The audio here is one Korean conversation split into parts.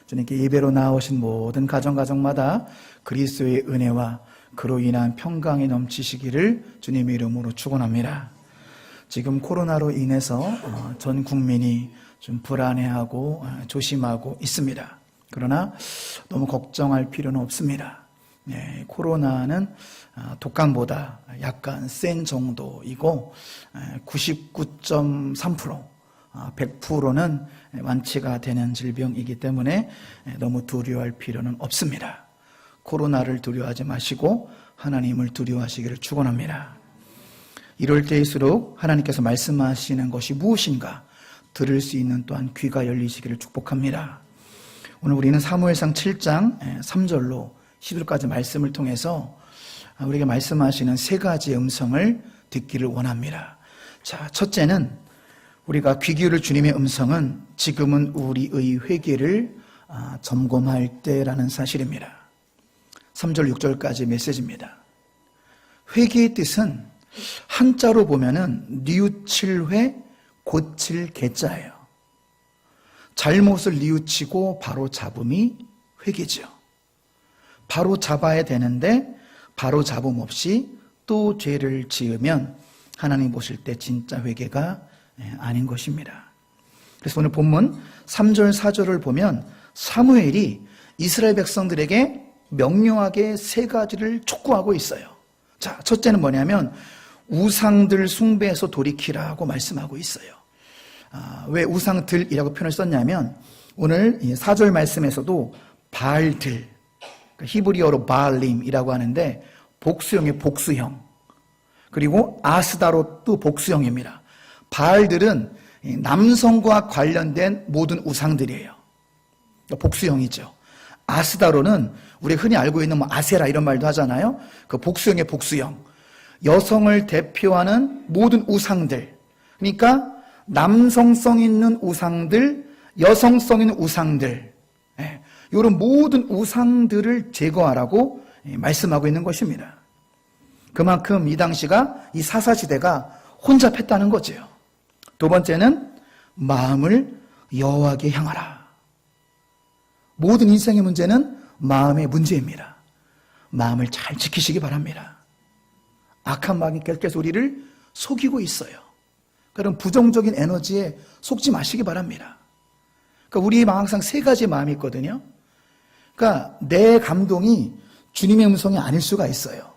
주님께 예배로 나오신 모든 가정마다 그리스도의 은혜와 그로 인한 평강이 넘치시기를 주님의 이름으로 축원합니다. 지금 코로나로 인해서 전 국민이 좀 불안해하고 조심하고 있습니다. 그러나 너무 걱정할 필요는 없습니다. 코로나는 독감보다 약간 센 정도이고 99.3%, 100%는 완치가 되는 질병이기 때문에 너무 두려워할 필요는 없습니다. 코로나를 두려워하지 마시고 하나님을 두려워하시기를 축원합니다. 이럴 때일수록 하나님께서 말씀하시는 것이 무엇인가 들을 수 있는 또한 귀가 열리시기를 축복합니다. 오늘 우리는 사무엘상 7장 3절로 10절까지 말씀을 통해서 우리에게 말씀하시는 세 가지의 음성을 듣기를 원합니다. 자, 첫째는 우리가 귀 기울일 주님의 음성은 지금은 우리의 회개를 점검할 때라는 사실입니다. 3절 6절까지 메시지입니다. 회개의 뜻은 한자로 보면은 뉘우칠 회, 고칠 개자예요. 잘못을 뉘우치고 바로 잡음이 회개죠. 바로 잡아야 되는데 바로 잡음 없이 또 죄를 지으면 하나님 보실 때 진짜 회개가 아닌 것입니다. 그래서 오늘 본문 3절 4절을 보면 사무엘이 이스라엘 백성들에게 명료하게 세 가지를 촉구하고 있어요. 자, 첫째는 뭐냐면 우상들 숭배에서 돌이키라고 말씀하고 있어요. 왜 우상들이라고 표현을 썼냐면 오늘 4절 말씀에서도 바알들, 히브리어로 바알림이라고 하는데 복수형의 복수형, 그리고 아스다로 또 복수형입니다. 바알들은 남성과 관련된 모든 우상들이에요. 복수형이죠. 아스다로는 우리가 흔히 알고 있는 아세라 이런 말도 하잖아요. 그 복수형의 복수형. 여성을 대표하는 모든 우상들. 그러니까 남성성 있는 우상들, 여성성 있는 우상들. 이런 모든 우상들을 제거하라고 말씀하고 있는 것입니다. 그만큼 이 당시가 이 사사시대가 혼잡했다는 거죠. 두 번째는 마음을 여호와께 향하라. 모든 인생의 문제는 마음의 문제입니다. 마음을 잘 지키시기 바랍니다. 악한 마음이 계속해서 우리를 속이고 있어요. 그런 부정적인 에너지에 속지 마시기 바랍니다. 그러니까 우리 마음 항상 세 가지 마음이 있거든요. 그러니까 내 감동이 주님의 음성이 아닐 수가 있어요.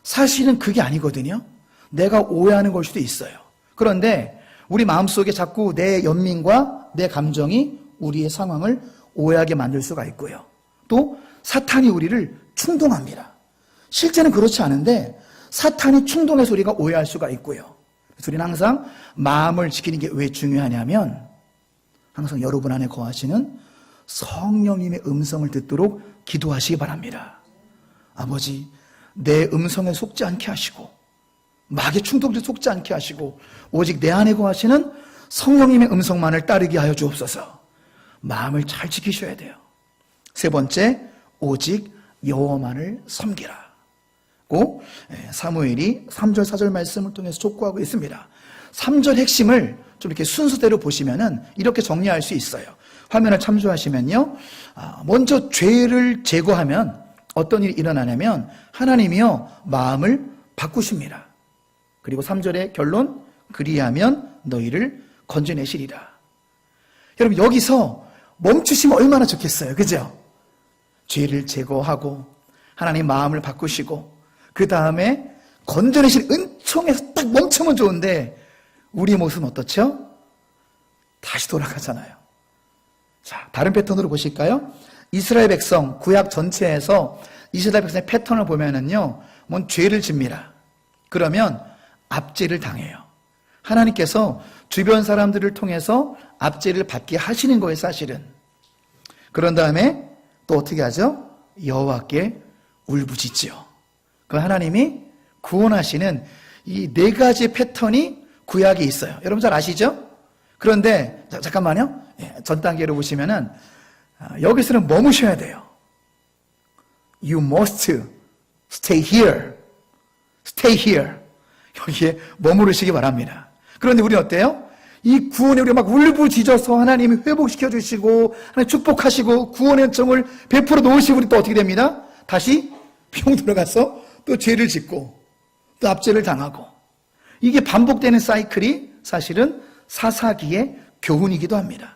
사실은 그게 아니거든요. 내가 오해하는 걸 수도 있어요. 그런데 우리 마음속에 자꾸 내 연민과 내 감정이 우리의 상황을 오해하게 만들 수가 있고요. 또 사탄이 우리를 충동합니다. 실제는 그렇지 않은데 사탄이 충동해서 우리가 오해할 수가 있고요. 그래서 우리는 항상 마음을 지키는 게 왜 중요하냐면 항상 여러분 안에 거하시는 성령님의 음성을 듣도록 기도하시기 바랍니다. 아버지, 내 음성에 속지 않게 하시고 마귀의 충동에 속지 않게 하시고 오직 내 안에 거하시는 성령님의 음성만을 따르게 하여 주옵소서. 마음을 잘 지키셔야 돼요. 세 번째, 오직 여호와만을 섬기라. 고 사무엘이 3절 4절 말씀을 통해서 촉구하고 있습니다. 3절 핵심을 좀 이렇게 순서대로 보시면은 이렇게 정리할 수 있어요. 화면을 참조하시면요. 먼저 죄를 제거하면 어떤 일이 일어나냐면 하나님이요 마음을 바꾸십니다. 그리고 3절의 결론, 그리하면 너희를 건져내시리라. 여러분 여기서 멈추시면 얼마나 좋겠어요. 그죠? 죄를 제거하고 하나님 마음을 바꾸시고 그 다음에 건져내실 은총에서 딱 멈추면 좋은데 우리 모습은 어떻죠? 다시 돌아가잖아요. 자, 다른 패턴으로 보실까요? 이스라엘 백성, 구약 전체에서 이스라엘 백성의 패턴을 보면은요, 뭔 죄를 집니다. 그러면 압제를 당해요. 하나님께서 주변 사람들을 통해서 압제를 받게 하시는 거예요, 사실은. 그런 다음에 또 어떻게 하죠? 여호와께 울부짖지요. 그 하나님이 구원하시는 이 네 가지 패턴이 구약에 있어요. 여러분 잘 아시죠? 그런데 잠깐만요. 전 단계로 보시면은 여기서는 머무셔야 돼요. You must stay here. Stay here. 여기에 머무르시기 바랍니다. 그런데 우리 어때요? 이 구원에 우리가 막 울부짖어서 하나님이 회복시켜 주시고 하나님 축복하시고 구원의 정을 베풀어 놓으시고 우리 또 어떻게 됩니다? 다시 병 들어가서 또 죄를 짓고 또 압제를 당하고, 이게 반복되는 사이클이 사실은 사사기의 교훈이기도 합니다.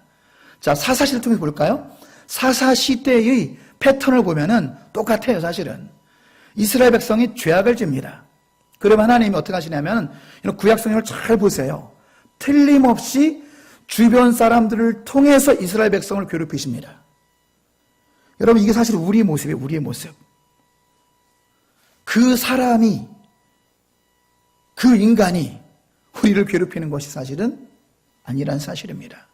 자, 사사시를 통해서 볼까요? 사사시대의 패턴을 보면은 똑같아요. 사실은 이스라엘 백성이 죄악을 집니다. 그러면 하나님이 어떻게 하시냐면, 이런 구약성경을 잘 보세요. 틀림없이 주변 사람들을 통해서 이스라엘 백성을 괴롭히십니다. 여러분, 이게 사실 우리의 모습이에요. 우리의 모습. 그 사람이, 그 인간이 우리를 괴롭히는 것이 사실은 아니란 사실입니다.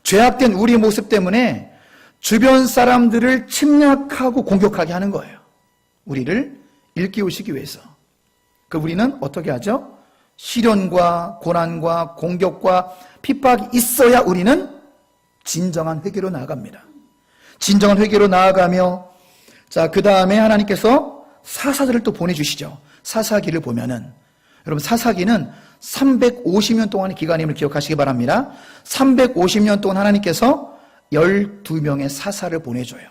죄악된 우리의 모습 때문에 주변 사람들을 침략하고 공격하게 하는 거예요. 우리를 일깨우시기 위해서. 그 우리는 어떻게 하죠? 시련과 고난과 공격과 핍박이 있어야 우리는 진정한 회개로 나아갑니다. 진정한 회개로 나아가며, 자, 그 다음에 하나님께서 사사들을 또 보내주시죠. 사사기를 보면은, 여러분, 사사기는 350년 동안의 기간임을 기억하시기 바랍니다. 350년 동안 하나님께서 12명의 사사를 보내줘요.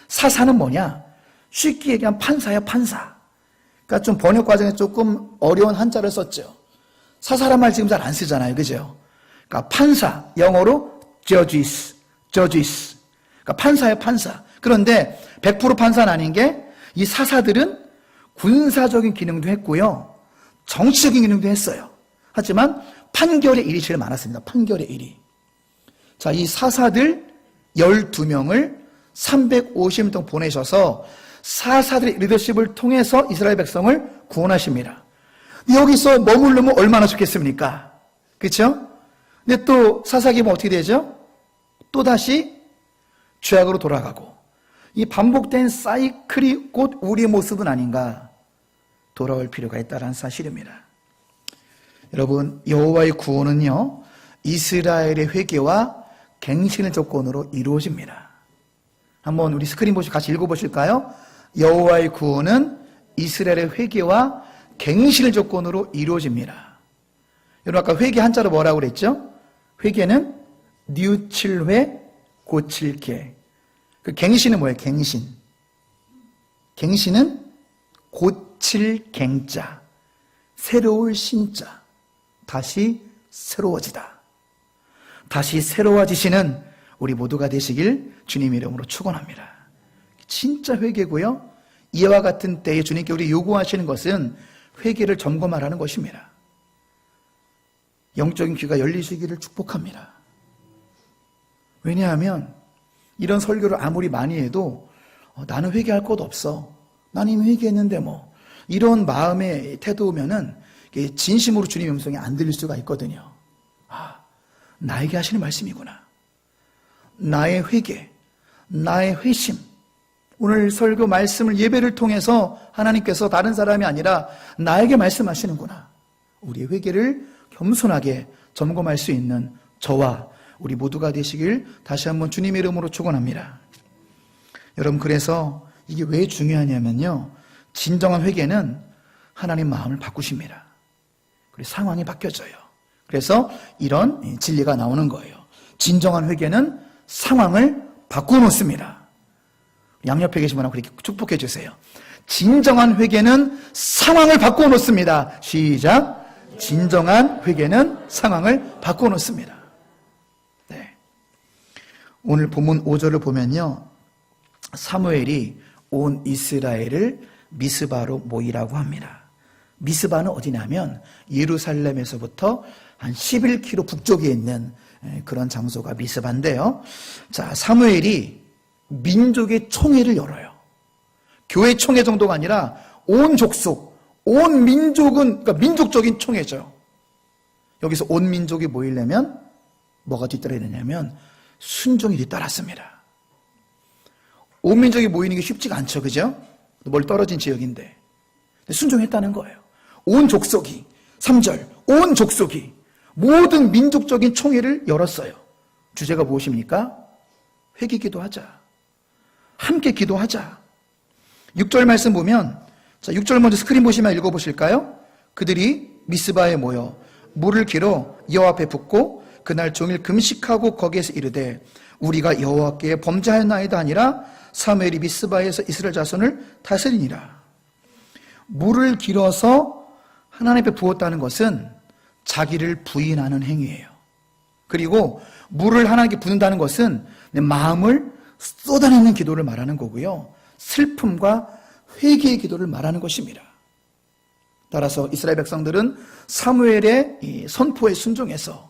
사사는 뭐냐? 쉽게 얘기하면 판사야, 판사. 그러니까 좀 번역 과정에 조금 어려운 한자를 썼죠. 사사란 말 지금 잘 안 쓰잖아요. 그죠? 그러니까 판사, 영어로 judges. 그러니까 판사야, 판사. 그런데 100% 판사는 아닌 게, 이 사사들은 군사적인 기능도 했고요, 정치적인 기능도 했어요. 하지만 판결의 일이 제일 많았습니다. 판결의 일이. 자, 이 사사들 12명을 350년 동안 보내셔서 사사들의 리더십을 통해서 이스라엘 백성을 구원하십니다. 여기서 머무르면 얼마나 좋겠습니까? 그렇죠? 근데 또 사사기 보면 어떻게 되죠? 또다시 죄악으로 돌아가고, 이 반복된 사이클이 곧 우리의 모습은 아닌가, 돌아올 필요가 있다는 사실입니다. 여러분, 여호와의 구원은요, 이스라엘의 회개와 갱신의 조건으로 이루어집니다. 한번 우리 스크린 보시고 같이 읽어보실까요? 여호와의 구원은 이스라엘의 회개와 갱신의 조건으로 이루어집니다. 여러분, 아까 회개 한자로 뭐라고 그랬죠? 회개는 뉘우칠회 고칠개. 그 갱신은 뭐예요? 갱신. 갱신은 고칠 갱자, 새로울 신자, 다시 새로워지다. 다시 새로워지시는 우리 모두가 되시길 주님 이름으로 축원합니다. 진짜 회개고요, 이와 같은 때에 주님께 우리 요구하시는 것은 회개를 점검하라는 것입니다. 영적인 귀가 열리시기를 축복합니다. 왜냐하면 이런 설교를 아무리 많이 해도 나는 회개할 것 없어, 나는 이미 회개했는데 뭐, 이런 마음의 태도면은 진심으로 주님의 음성이 안 들릴 수가 있거든요. 아, 나에게 하시는 말씀이구나. 나의 회개, 나의 회심. 오늘 설교 말씀을, 예배를 통해서 하나님께서 다른 사람이 아니라 나에게 말씀하시는구나. 우리의 회개를 겸손하게 점검할 수 있는 저와 우리 모두가 되시길 다시 한번 주님의 이름으로 축원합니다. 여러분, 그래서 이게 왜 중요하냐면요, 진정한 회개는 하나님 마음을 바꾸십니다. 그래서 상황이 바뀌어져요. 그래서 이런 진리가 나오는 거예요. 진정한 회개는 상황을 바꿔놓습니다. 양옆에 계신 분하고 그렇게 축복해 주세요. 진정한 회개는 상황을 바꿔놓습니다. 시작. 진정한 회개는 상황을 바꿔놓습니다. 네. 오늘 본문 5절을 보면요, 사무엘이 온 이스라엘을 미스바로 모이라고 합니다. 미스바는 어디냐면 예루살렘에서부터 한 11km 북쪽에 있는 그런 장소가 미스바인데요. 자, 사무엘이 민족의 총회를 열어요. 교회 총회 정도가 아니라 온 족속, 온 민족은, 그러니까 민족적인 총회죠. 여기서 온 민족이 모이려면 뭐가 뒤따라야 되냐면 순종이 뒤따랐습니다. 온 민족이 모이는 게 쉽지가 않죠. 그죠? 멀리 떨어진 지역인데 순종했다는 거예요. 온 족속이, 3절, 온 족속이 모든 민족적인 총회를 열었어요. 주제가 무엇입니까? 회개 기도하자. 함께 기도하자. 6절 말씀 보면, 자, 6절 먼저 스크린 보시면 읽어보실까요? 그들이 미스바에 모여 물을 길어 여호와 앞에 붓고 그날 종일 금식하고 거기에서 이르되 우리가 여호와께 범죄하였나이다 아니라 사무엘이 미스바에서 이스라엘 자손을 다스리니라. 물을 길어서 하나님 앞에 부었다는 것은 자기를 부인하는 행위예요. 그리고 물을 하나님께 붓는다는 것은 내 마음을 쏟아내는 기도를 말하는 거고요. 슬픔과 회개의 기도를 말하는 것입니다. 따라서 이스라엘 백성들은 사무엘의 이 선포에 순종해서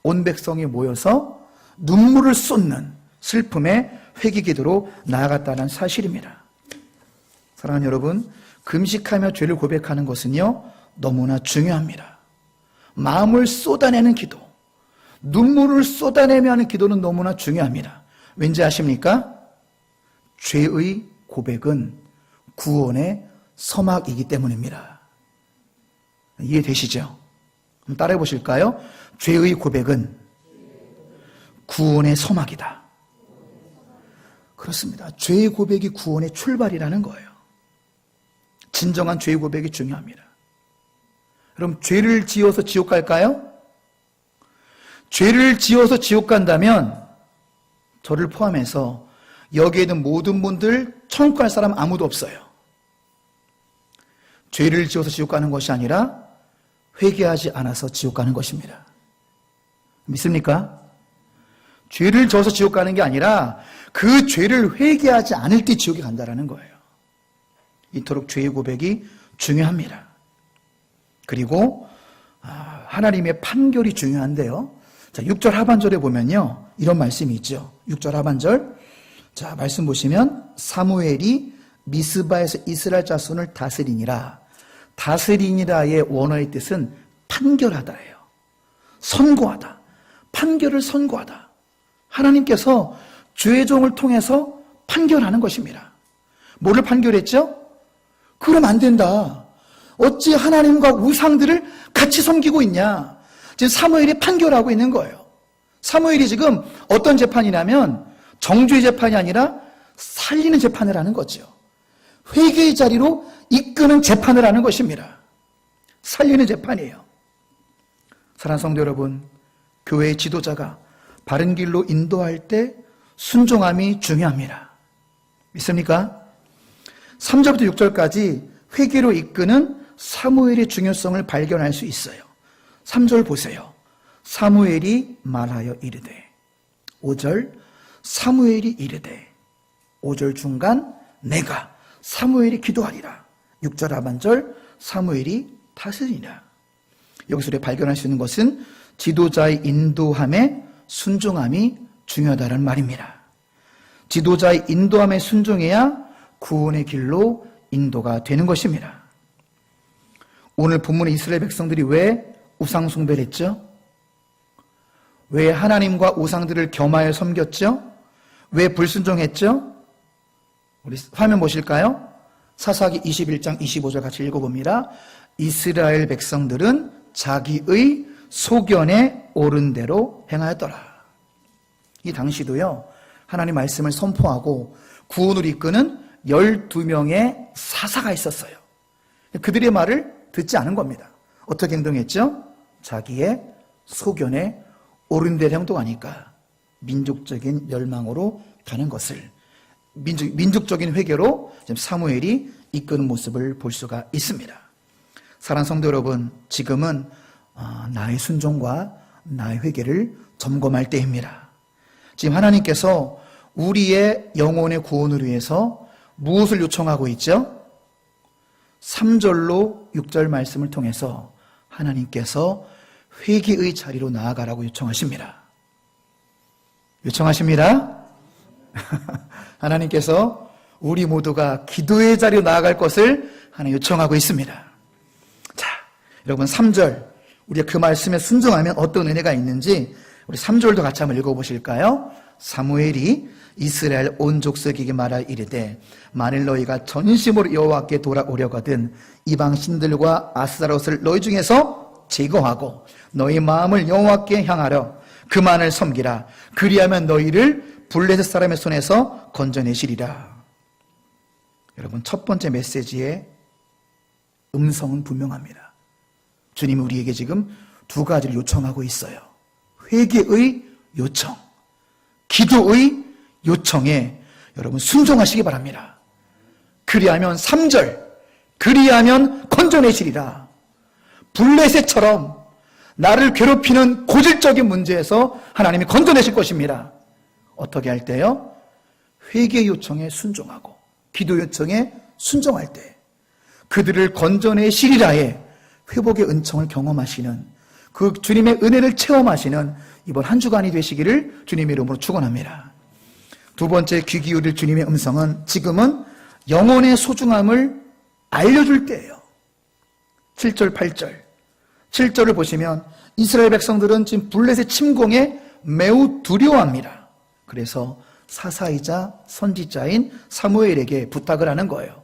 온 백성이 모여서 눈물을 쏟는 슬픔의 회개 기도로 나아갔다는 사실입니다. 사랑하는 여러분, 금식하며 죄를 고백하는 것은요, 너무나 중요합니다. 마음을 쏟아내는 기도, 눈물을 쏟아내며 하는 기도는 너무나 중요합니다. 왠지 아십니까? 죄의 고백은 구원의 서막이기 때문입니다. 이해되시죠? 한번 따라해 보실까요? 죄의 고백은 구원의 서막이다. 그렇습니다. 죄의 고백이 구원의 출발이라는 거예요. 진정한 죄의 고백이 중요합니다. 그럼 죄를 지어서 지옥 갈까요? 죄를 지어서 지옥 간다면 저를 포함해서 여기에 있는 모든 분들 천국 갈 사람 아무도 없어요. 죄를 지어서 지옥 가는 것이 아니라 회개하지 않아서 지옥 가는 것입니다. 믿습니까? 죄를 져서 지옥 가는 게 아니라 그 죄를 회개하지 않을 때 지옥에 간다라는 거예요. 이토록 죄의 고백이 중요합니다. 그리고 하나님의 판결이 중요한데요. 자, 6절 하반절에 보면요, 이런 말씀이 있죠. 6절 하반절. 자, 말씀 보시면 사무엘이 미스바에서 이스라엘 자손을 다스리니라. 다스리니라의 원어의 뜻은 판결하다예요. 선고하다. 판결을 선고하다. 하나님께서 죄의 종을 통해서 판결하는 것입니다. 뭐를 판결했죠? 그럼 안 된다. 어찌 하나님과 우상들을 같이 섬기고 있냐? 지금 사무엘이 판결하고 있는 거예요. 사무엘이 지금 어떤 재판이냐면 정죄의 재판이 아니라 살리는 재판을 하는 거죠. 회개의 자리로 이끄는 재판을 하는 것입니다. 살리는 재판이에요. 사랑하는 성도 여러분, 교회의 지도자가 바른 길로 인도할 때 순종함이 중요합니다. 믿습니까? 3절부터 6절까지 회개로 이끄는 사무엘의 중요성을 발견할 수 있어요. 3절 보세요. 사무엘이 말하여 이르되. 5절 사무엘이 이르되. 5절 중간 내가 사무엘이 기도하리라. 6절 하반절 사무엘이 다스리라. 여기서 우리가 발견할 수 있는 것은 지도자의 인도함에 순종함이 중요하다는 말입니다. 지도자의 인도함에 순종해야 구원의 길로 인도가 되는 것입니다. 오늘 본문의 이스라엘 백성들이 왜 우상 숭배를 했죠? 왜 하나님과 우상들을 겸하여 섬겼죠? 왜 불순종했죠? 우리 화면 보실까요? 사사기 21장 25절 같이 읽어봅니다. 이스라엘 백성들은 자기의 소견에 옳은 대로 행하였더라. 이 당시도요, 하나님 말씀을 선포하고 구원을 이끄는 12명의 사사가 있었어요. 그들의 말을 듣지 않은 겁니다. 어떻게 행동했죠? 자기의 소견에 옳은 대로 행동하니까 민족적인 멸망으로 가는 것을 민족적인 회개로 지금 사무엘이 이끄는 모습을 볼 수가 있습니다. 사랑하는 성도 여러분, 지금은 나의 순종과 나의 회개를 점검할 때입니다. 지금 하나님께서 우리의 영혼의 구원을 위해서 무엇을 요청하고 있죠? 3절로 6절 말씀을 통해서 하나님께서 회개의 자리로 나아가라고 요청하십니다. 요청하십니다. 하나님께서 우리 모두가 기도의 자리로 나아갈 것을 하나님 요청하고 있습니다. 자, 여러분 3절, 우리가 그 말씀에 순종하면 어떤 은혜가 있는지 우리 3절도 같이 한번 읽어보실까요? 사무엘이 이스라엘 온 족속에게 말하 이르되 만일 너희가 전심으로 여호와께 돌아오려거든 이방 신들과 아스타롯을 너희 중에서 제거하고 너희 마음을 여호와께 향하려 그만을 섬기라. 그리하면 너희를 블레셋 사람의 손에서 건져내시리라. 여러분, 첫 번째 메시지의 음성은 분명합니다. 주님이 우리에게 지금 두 가지를 요청하고 있어요. 회개의 요청, 기도의 요청에 여러분 순종하시기 바랍니다. 그리하면 3절, 그리하면 건져내시리라. 블레셋처럼 나를 괴롭히는 고질적인 문제에서 하나님이 건져내실 것입니다. 어떻게 할 때요? 회개 요청에 순종하고 기도 요청에 순종할 때 그들을 건져내시리라의 회복의 은총을 경험하시는, 그 주님의 은혜를 체험하시는 이번 한 주간이 되시기를 주님의 이름으로 축원합니다. 두 번째, 귀 기울일 주님의 음성은 지금은 영혼의 소중함을 알려줄 때예요. 7절, 8절. 7절을 보시면 이스라엘 백성들은 지금 블레셋 침공에 매우 두려워합니다. 그래서 사사이자 선지자인 사무엘에게 부탁을 하는 거예요.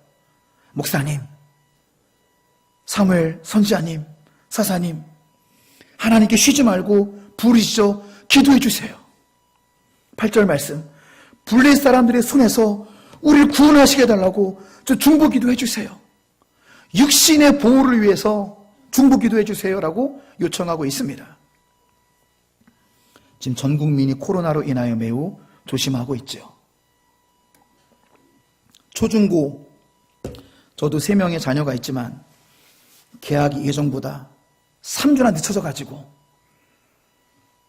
목사님, 사무엘 선지자님, 사사님, 하나님께 쉬지 말고 부르시죠. 기도해 주세요. 8절 말씀, 블레셋 사람들의 손에서 우리를 구원하시게 해달라고 저 중보 기도해 주세요. 육신의 보호를 위해서 중보 기도해 주세요라고 요청하고 있습니다. 지금 전 국민이 코로나로 인하여 매우 조심하고 있죠. 초중고, 저도 3명의 자녀가 있지만 개학이 예정보다 3주나 늦춰져 가지고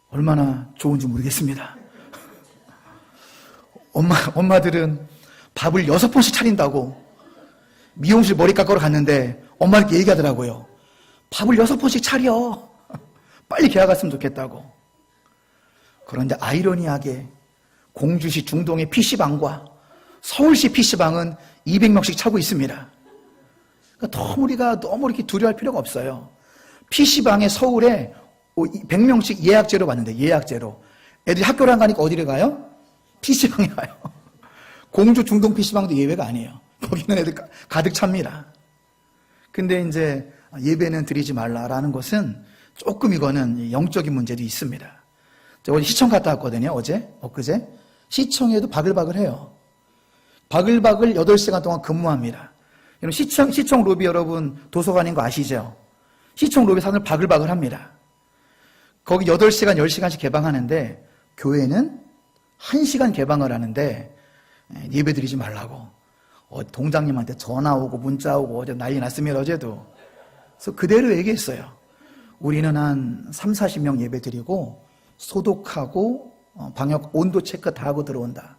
얼마나 좋은지 모르겠습니다. 엄마들은 밥을 6번씩 차린다고 미용실 머리 깎으러 갔는데 엄마한테 얘기하더라고요. 밥을 6번씩 차려. 빨리 개학 갔으면 좋겠다고. 그런데 아이러니하게 공주시 중동의 PC방과 서울시 PC방은 200명씩 차고 있습니다. 그러니까 우리가 너무 이렇게 두려워할 필요가 없어요. PC방에 서울에 100명씩 예약제로 받는데, 예약제로. 애들이 학교를 안 가니까 어디를 가요? PC방에 가요. 공주 중동 PC방도 예외가 아니에요. 거기는 애들 가득 찹니다. 근데 이제 예배는 드리지 말라라는 것은 조금 이거는 영적인 문제도 있습니다. 제가 어제 시청 갔다 왔거든요. 엊그제. 시청에도 바글바글 해요. 바글바글 8시간 동안 근무합니다. 여러분, 시청 로비 여러분 도서관인 거 아시죠? 시청 로비 사람들 바글바글 합니다. 거기 8시간, 10시간씩 개방하는데 교회는 1시간 개방을 하는데 예배 드리지 말라고 동장님한테 전화 오고 문자 오고 어제 난리 났습니다. 어제도. 그래서 그대로 얘기했어요. 우리는 한 3, 40명 예배 드리고 소독하고 방역 온도 체크 다 하고 들어온다.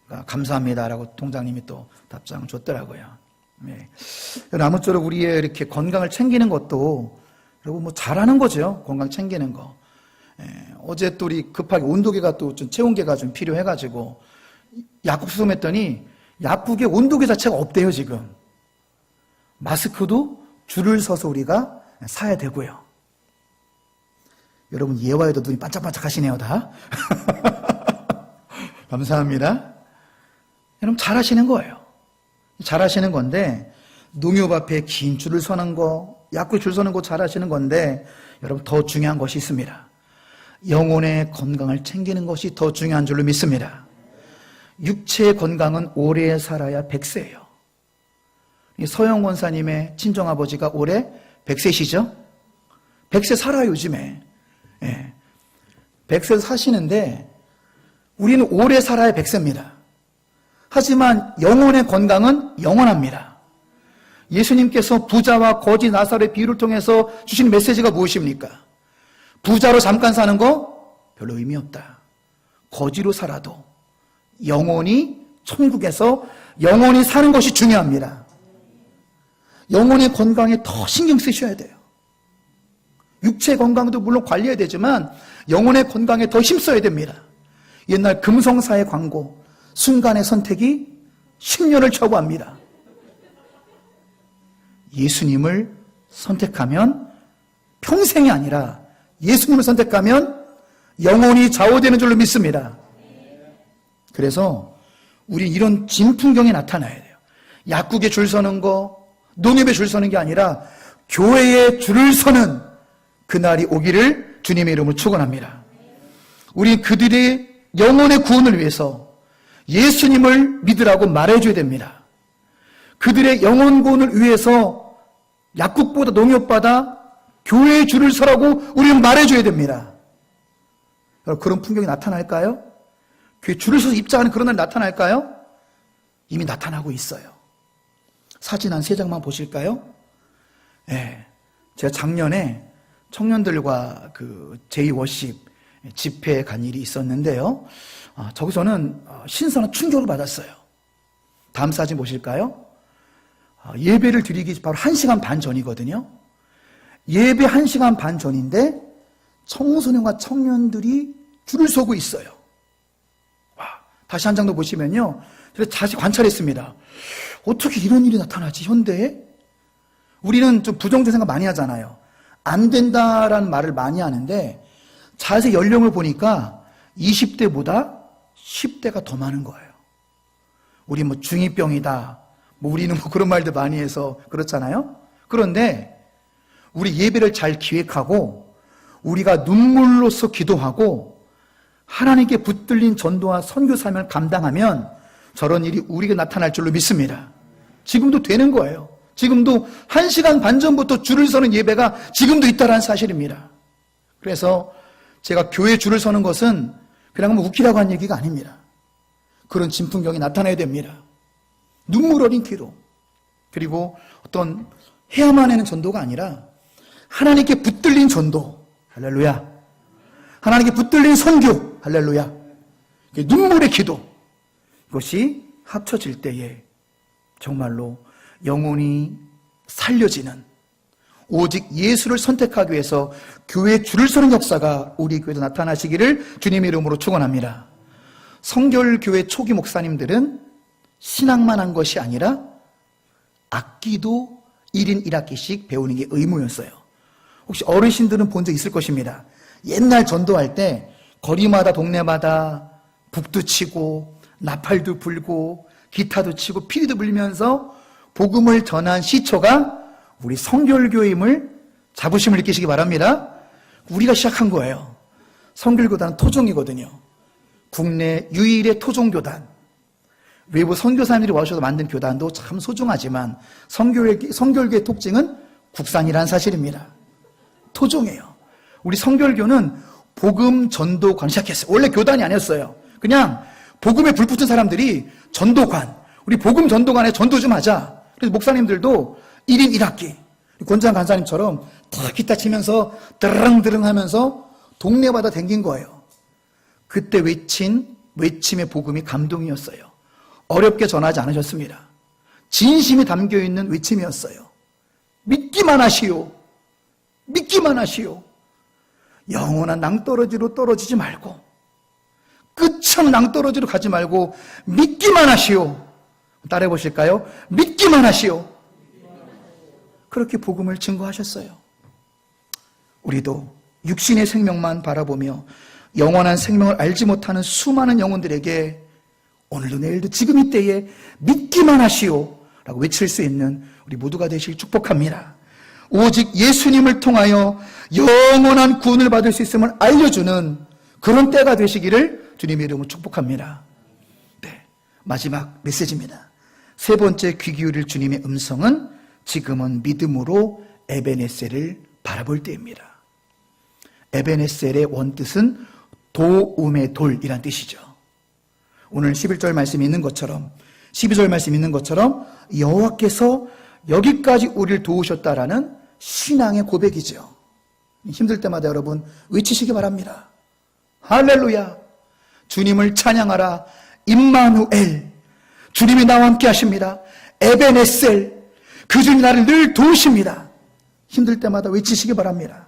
그러니까 감사합니다라고 동장님이 또 답장을 줬더라고요. 네. 아무쪼록 우리의 이렇게 건강을 챙기는 것도 여러분 뭐 잘하는 거죠. 건강 챙기는 거. 어제 또 우리 급하게 온도계가 또 좀 체온계가 좀 필요해가지고 약국 수송했더니 약국에 온도계 자체가 없대요, 지금. 마스크도 줄을 서서 우리가 사야 되고요. 여러분, 예화에도 눈이 반짝반짝 하시네요, 다. 감사합니다. 여러분, 잘하시는 거예요. 잘하시는 건데, 농협 앞에 긴 줄을 서는 거, 약국 줄 서는 거 잘하시는 건데, 여러분, 더 중요한 것이 있습니다. 영혼의 건강을 챙기는 것이 더 중요한 줄로 믿습니다. 육체의 건강은 오래 살아야 100세예요. 서영 권사님의 친정아버지가 올해 100세시죠? 100세 살아요, 요즘에. 100세 사시는데 우리는 오래 살아야 100세입니다. 하지만 영혼의 건강은 영원합니다. 예수님께서 부자와 거지 나사로의 비유를 통해서 주신 메시지가 무엇입니까? 부자로 잠깐 사는 거 별로 의미 없다. 거지로 살아도 영원히 천국에서 영원히 사는 것이 중요합니다. 영혼의 건강에 더 신경 쓰셔야 돼요. 육체 건강도 물론 관리해야 되지만 영혼의 건강에 더 힘써야 됩니다. 옛날 금성사의 광고, 순간의 선택이 10년을 초과합니다. 예수님을 선택하면 평생이 아니라 예수님을 선택하면 영혼이 좌우되는 줄로 믿습니다. 그래서 우리 이런 진풍경이 나타나야 돼요. 약국에 줄 서는 거, 농협에 줄 서는 게 아니라 교회에 줄을 서는 그날이 오기를 주님의 이름으로 축원합니다. 우리 그들의 영혼의 구원을 위해서 예수님을 믿으라고 말해줘야 됩니다. 그들의 영혼 구원을 위해서 약국보다 농협보다 교회에 줄을 서라고 우리는 말해줘야 됩니다. 여러분, 그런 풍경이 나타날까요? 교회 줄을 서서 입장하는 그런 날이 나타날까요? 이미 나타나고 있어요. 사진 한 3장만 보실까요? 네, 제가 작년에 청년들과 그 제이워십 집회에 간 일이 있었는데요. 저기서는 신선한 충격을 받았어요. 다음 사진 보실까요? 예배를 드리기 바로 1시간 반 전이거든요. 예배 1시간 반 전인데 청소년과 청년들이 줄을 서고 있어요. 와, 다시 한 장 더 보시면요. 그래서 다시 관찰했습니다. 어떻게 이런 일이 나타나지, 현대에? 우리는 좀 부정적 생각 많이 하잖아요. 안 된다라는 말을 많이 하는데 자세히 연령을 보니까 20대보다 10대가 더 많은 거예요. 우리 뭐 중2병이다. 뭐 우리는 뭐 그런 말도 많이 해서 그렇잖아요. 그런데 우리 예배를 잘 기획하고 우리가 눈물로써 기도하고 하나님께 붙들린 전도와 선교 사명을 감당하면 저런 일이 우리에게 나타날 줄로 믿습니다. 지금도 되는 거예요. 지금도 1시간 반 전부터 줄을 서는 예배가 지금도 있다는 사실입니다. 그래서 제가 교회 줄을 서는 것은 그냥 뭐 웃기라고 한 얘기가 아닙니다. 그런 진풍경이 나타나야 됩니다. 눈물 어린 기도, 그리고 어떤 해야만 하는 전도가 아니라 하나님께 붙들린 전도, 할렐루야. 하나님께 붙들린 선교, 할렐루야. 눈물의 기도, 이것이 합쳐질 때에 정말로 영혼이 살려지는, 오직 예수를 선택하기 위해서 교회에 줄을 서는 역사가 우리 교회도 나타나시기를 주님의 이름으로 축원합니다. 성결교회 초기 목사님들은 신앙만 한 것이 아니라 악기도 1인 1악기씩 배우는 게 의무였어요. 혹시 어르신들은 본 적 있을 것입니다. 옛날 전도할 때 거리마다 동네마다 북도 치고 나팔도 불고 기타도 치고 피리도 불면서 복음을 전한 시초가 우리 성결교임을 자부심을 느끼시기 바랍니다. 우리가 시작한 거예요. 성결교단은 토종이거든요. 국내 유일의 토종교단. 외부 선교사님들이 와주셔서 만든 교단도 참 소중하지만 성결교의 특징은 국산이라는 사실입니다. 토종이에요. 우리 성결교는 복음 전도관 시작했어요. 원래 교단이 아니었어요. 그냥 복음에 불 붙은 사람들이 전도관, 우리 복음 전도관에 전도 좀 하자. 그래서 목사님들도 1인 1악기, 권장 간사님처럼 다 기타 치면서 드릉드릉 하면서 동네마다 댕긴 거예요. 그때 외친 외침의 복음이 감동이었어요. 어렵게 전하지 않으셨습니다. 진심이 담겨있는 외침이었어요. 믿기만 하시오. 믿기만 하시오. 영원한 낭떠러지로 떨어지지 말고 끝없는 낭떠러지로 가지 말고 믿기만 하시오. 따라해 보실까요? 믿기만 하시오. 그렇게 복음을 증거하셨어요. 우리도 육신의 생명만 바라보며 영원한 생명을 알지 못하는 수많은 영혼들에게 오늘도 내일도 지금 이때에 믿기만 하시오 라고 외칠 수 있는 우리 모두가 되시길 축복합니다. 오직 예수님을 통하여 영원한 구원을 받을 수 있음을 알려주는 그런 때가 되시기를 주님의 이름으로 축복합니다. 네, 마지막 메시지입니다. 세 번째 귀 기울일 주님의 음성은 지금은 믿음으로 에베네셀을 바라볼 때입니다. 에베네셀의 원뜻은 도움의 돌이란 뜻이죠. 오늘 11절 말씀이 있는 것처럼 12절 말씀이 있는 것처럼 여호와께서 여기까지 우리를 도우셨다라는 신앙의 고백이죠. 힘들 때마다 여러분 외치시기 바랍니다. 할렐루야. 주님을 찬양하라. 임마누엘. 주님이 나와 함께 하십니다. 에베네셀. 그 주님이 나를 늘 도우십니다. 힘들 때마다 외치시기 바랍니다.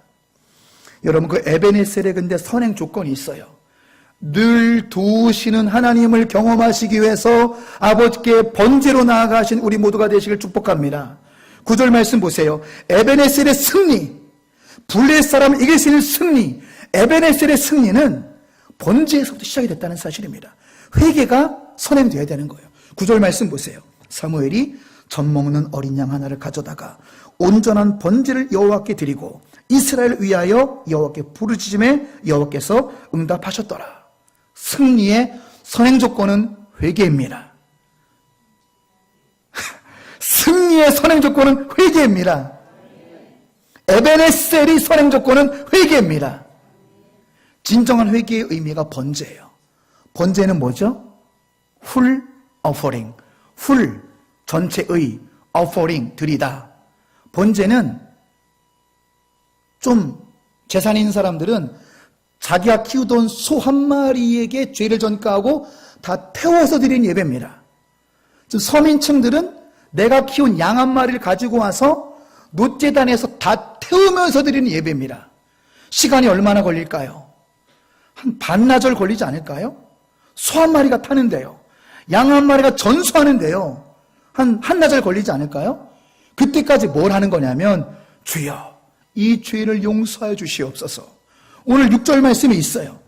여러분 그 에베네셀에 근데 선행 조건이 있어요. 늘 도우시는 하나님을 경험하시기 위해서 아버지께 번제로 나아가신 우리 모두가 되시길 축복합니다. 9절 말씀 보세요. 에베네셀의 승리, 블레셋 사람을 이길 수 있는 승리, 에베네셀의 승리는 번제에서부터 시작이 됐다는 사실입니다. 회개가 선행되어야 되는 거예요. 9절 말씀 보세요. 사무엘이 젖 먹는 어린 양 하나를 가져다가 온전한 번제를 여호와께 드리고 이스라엘을 위하여 여호와께 부르짖음에 여호와께서 응답하셨더라. 승리의 선행 조건은 회개입니다. 승리의 선행 조건은 회개입니다. 에베네셀의 선행 조건은 회개입니다. 진정한 회개의 의미가 번제예요. 번제는 뭐죠? 풀 offering, 풀 전체의 offering 드리다. 번제는 좀 재산 있는 사람들은 자기가 키우던 소 한 마리에게 죄를 전가하고 다 태워서 드리는 예배입니다. 좀 서민층들은 내가 키운 양 한 마리를 가지고 와서 놋재단에서 다 태우면서 드리는 예배입니다. 시간이 얼마나 걸릴까요? 한 반나절 걸리지 않을까요? 소 한 마리가 타는데요. 양 한 마리가 전수하는데요. 한나절 걸리지 않을까요? 그때까지 뭘 하는 거냐면, 주여, 이 죄를 용서하여 주시옵소서. 오늘 6절 말씀이 있어요.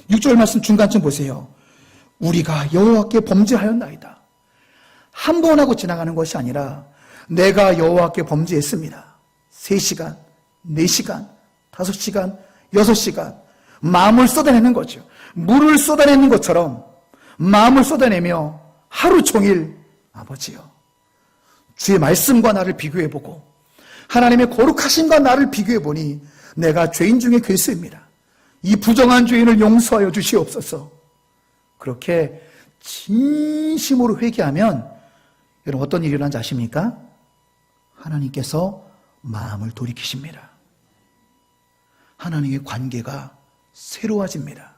6절 말씀 중간쯤 보세요. 우리가 여호와께 범죄하였나이다. 한 번 하고 지나가는 것이 아니라 내가 여호와께 범죄했습니다. 3시간, 4시간, 5시간, 6시간 마음을 쏟아내는 거죠. 물을 쏟아내는 것처럼 마음을 쏟아내며 하루 종일 아버지요, 주의 말씀과 나를 비교해보고 하나님의 거룩하심과 나를 비교해보니 내가 죄인 중에 괴수입니다. 이 부정한 죄인을 용서하여 주시옵소서. 그렇게 진심으로 회개하면 여러분 어떤 일이 일어난지 아십니까? 하나님께서 마음을 돌이키십니다. 하나님의 관계가 새로워집니다.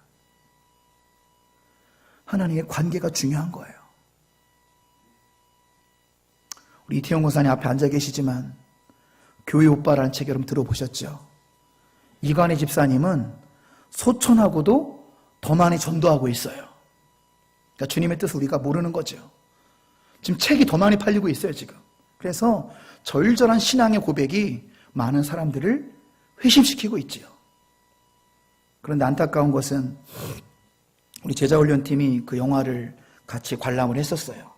하나님의 관계가 중요한 거예요. 우리 이태용 권사님 앞에 앉아 계시지만 교회 오빠라는 책 여러분 들어보셨죠? 이관희 집사님은 소천하고도 더 많이 전도하고 있어요. 그러니까 주님의 뜻을 우리가 모르는 거죠. 지금 책이 더 많이 팔리고 있어요, 지금. 그래서 절절한 신앙의 고백이 많은 사람들을 회심시키고 있지요. 그런데 안타까운 것은 우리 제자훈련팀이 그 영화를 같이 관람을 했었어요.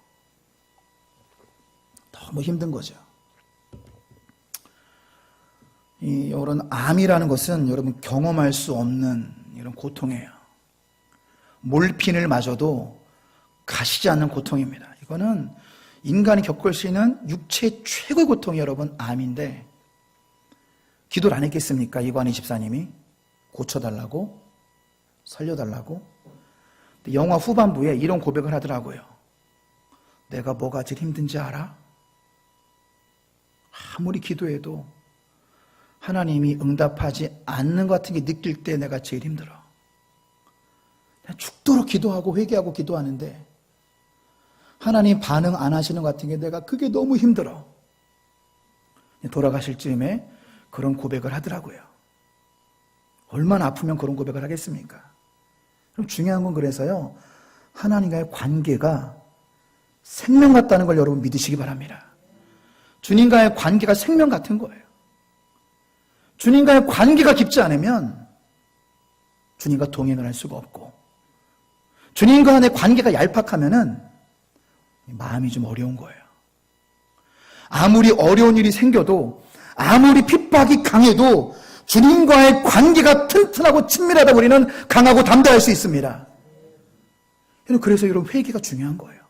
너무 힘든 거죠. 이런 암이라는 것은 여러분 경험할 수 없는 이런 고통이에요. 몰핀을 맞아도 가시지 않는 고통입니다. 이거는 인간이 겪을 수 있는 육체 최고의 고통이 여러분 암인데, 기도를 안 했겠습니까? 이관희 집사님이 고쳐달라고, 살려달라고. 영화 후반부에 이런 고백을 하더라고요. 내가 뭐가 제일 힘든지 알아? 아무리 기도해도 하나님이 응답하지 않는 것 같은 게 느낄 때 내가 제일 힘들어. 죽도록 기도하고 회개하고 기도하는데 하나님 반응 안 하시는 것 같은 게 내가 그게 너무 힘들어. 돌아가실 즈음에 그런 고백을 하더라고요. 얼마나 아프면 그런 고백을 하겠습니까? 그럼 중요한 건 그래서요, 하나님과의 관계가 생명 같다는 걸 여러분 믿으시기 바랍니다. 주님과의 관계가 생명 같은 거예요. 주님과의 관계가 깊지 않으면 주님과 동행을 할 수가 없고, 주님과 내 관계가 얄팍하면은 마음이 좀 어려운 거예요. 아무리 어려운 일이 생겨도, 아무리 핍박이 강해도 주님과의 관계가 튼튼하고 친밀하다 우리는 강하고 담대할 수 있습니다. 그래서 여러분 회개가 중요한 거예요.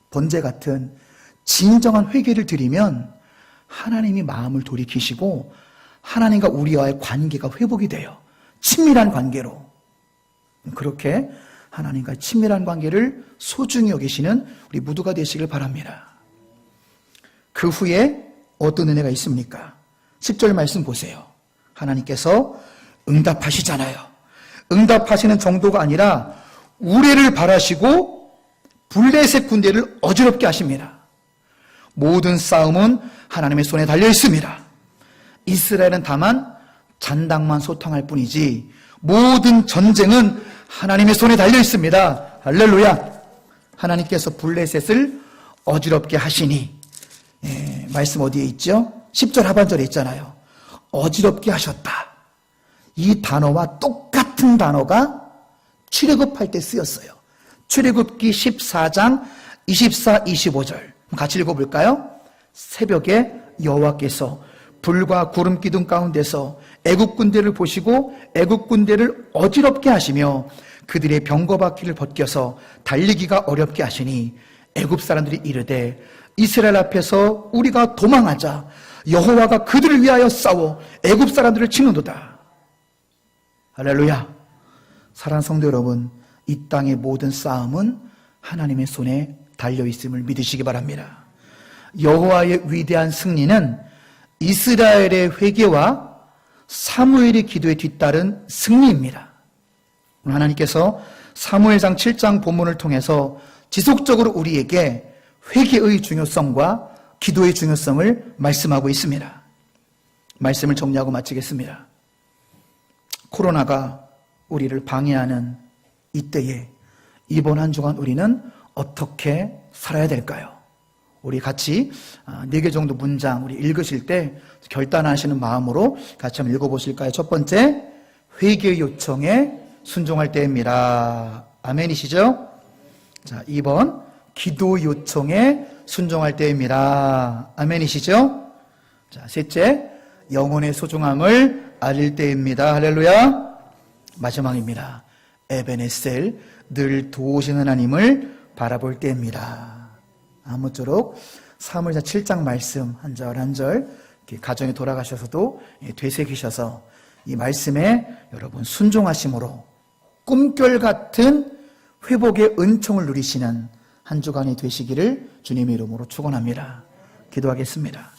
번제 같은 진정한 회개를 드리면 하나님이 마음을 돌이키시고 하나님과 우리와의 관계가 회복이 돼요. 친밀한 관계로. 그렇게 하나님과 친밀한 관계를 소중히 여기시는 우리 모두가 되시길 바랍니다. 그 후에 어떤 은혜가 있습니까? 10절 말씀 보세요. 하나님께서 응답하시잖아요. 응답하시는 정도가 아니라 우레를 바라시고 블레셋 군대를 어지럽게 하십니다. 모든 싸움은 하나님의 손에 달려 있습니다. 이스라엘은 다만 잔당만 소탕할 뿐이지 모든 전쟁은 하나님의 손에 달려 있습니다. 할렐루야. 하나님께서 블레셋을 어지럽게 하시니, 말씀 어디에 있죠? 10절 하반절에 있잖아요. 어지럽게 하셨다. 이 단어와 똑같은 단어가 출애굽할 때 쓰였어요. 출애굽기 14장 24, 25절 같이 읽어볼까요? 새벽에 여호와께서 불과 구름 기둥 가운데서 애굽 군대를 보시고 애굽 군대를 어지럽게 하시며 그들의 병거바퀴를 벗겨서 달리기가 어렵게 하시니 애굽 사람들이 이르되 이스라엘 앞에서 우리가 도망하자. 여호와가 그들을 위하여 싸워 애굽 사람들을 치는도다. 할렐루야. 사랑하는 성도 여러분, 이 땅의 모든 싸움은 하나님의 손에 달려있음을 믿으시기 바랍니다. 여호와의 위대한 승리는 이스라엘의 회개와 사무엘의 기도에 뒤따른 승리입니다. 하나님께서 사무엘상 7장 본문을 통해서 지속적으로 우리에게 회개의 중요성과 기도의 중요성을 말씀하고 있습니다. 말씀을 정리하고 마치겠습니다. 코로나가 우리를 방해하는 이때에 이번 한 주간 우리는 어떻게 살아야 될까요? 우리 같이 4개 정도 문장 우리 읽으실 때 결단하시는 마음으로 같이 한번 읽어보실까요? 첫 번째, 회개 요청에 순종할 때입니다. 아멘이시죠? 자, 2번, 기도 요청에 순종할 때입니다. 아멘이시죠? 자, 셋째, 영혼의 소중함을 알릴 때입니다. 할렐루야. 마지막입니다. 에베네셀, 늘 도우시는 하나님을 바라볼 때입니다. 아무쪼록 사무엘상 7장 말씀 한 절 한 절 가정에 돌아가셔서도 되새기셔서 이 말씀에 여러분 순종하심으로 꿈결 같은 회복의 은총을 누리시는 한 주간이 되시기를 주님의 이름으로 축원합니다. 기도하겠습니다.